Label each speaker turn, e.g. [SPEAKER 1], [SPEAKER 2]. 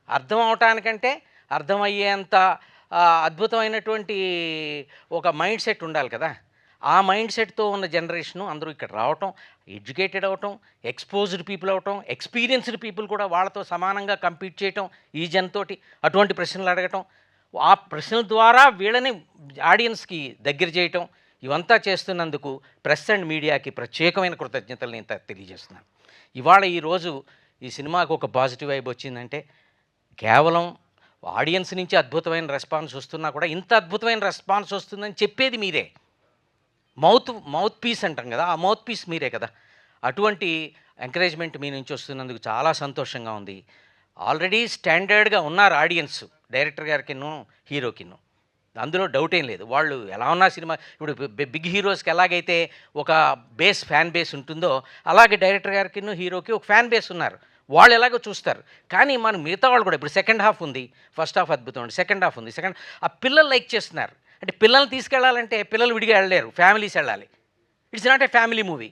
[SPEAKER 1] అర్థం అవటానికంటే అర్థమయ్యేంత అద్భుతమైనటువంటి ఒక మైండ్ సెట్ ఉండాలి కదా! ఆ మైండ్ సెట్‌తో ఉన్న జనరేషను అందరూ ఇక్కడ రావటం, ఎడ్యుకేటెడ్ అవ్వటం, ఎక్స్‌పోజ్డ్ పీపుల్ అవ్వటం, ఎక్స్‌పీరియన్స్‌డ్ పీపుల్ కూడా వాళ్ళతో సమానంగా కంపీట్ చేయటం ఈ జనతోటి. అటువంటి ప్రశ్నలు అడగటం, ఆ ప్రశ్నల ద్వారా వీళ్ళని ఆడియన్స్‌కి దగ్గర చేయటం, ఇవంతా చేస్తున్నందుకు ప్రెస్ అండ్ మీడియాకి ప్రత్యేకమైన కృతజ్ఞతలు నేను తెలియజేస్తున్నాను. ఇవాళ ఈరోజు ఈ సినిమాకు ఒక పాజిటివ్ వైబ్ వచ్చిందంటే కేవలం ఆడియన్స్ నుంచి అద్భుతమైన రెస్పాన్స్ వస్తున్నా కూడా ఇంత అద్భుతమైన రెస్పాన్స్ వస్తుందని చెప్పేది మీరే. మౌత్ పీస్ అంటాం కదా, ఆ మౌత్ పీస్ మీరే కదా. అటువంటి ఎంకరేజ్మెంట్ మీ నుంచి వస్తున్నందుకు చాలా సంతోషంగా ఉంది. ఆల్రెడీ స్టాండర్డ్గా ఉన్నారు ఆడియన్స్, డైరెక్టర్ గారికిను హీరోకిను, అందులో డౌట్ ఏం లేదు. వాళ్ళు ఎలా ఉన్నా సినిమా ఇప్పుడు బిగ్ హీరోస్కి ఎలాగైతే ఒక ఫ్యాన్ బేస్ ఉంటుందో అలాగే డైరెక్టర్ గారికిను హీరోకి ఒక ఫ్యాన్ బేస్ ఉన్నారు. వాళ్ళు ఎలాగో చూస్తారు. కానీ మనం మిగతా వాళ్ళు కూడా ఇప్పుడు సెకండ్ హాఫ్ ఉంది, ఫస్ట్ హాఫ్ అద్భుతం అండి, సెకండ్ హాఫ్ ఉంది, ఆ పిల్లలు లైక్ చేస్తున్నారు. అంటే పిల్లల్ని తీసుకెళ్ళాలంటే పిల్లలు విడిగా వెళ్ళలేరు, ఫ్యామిలీస్ వెళ్ళాలి. It's not a family movie.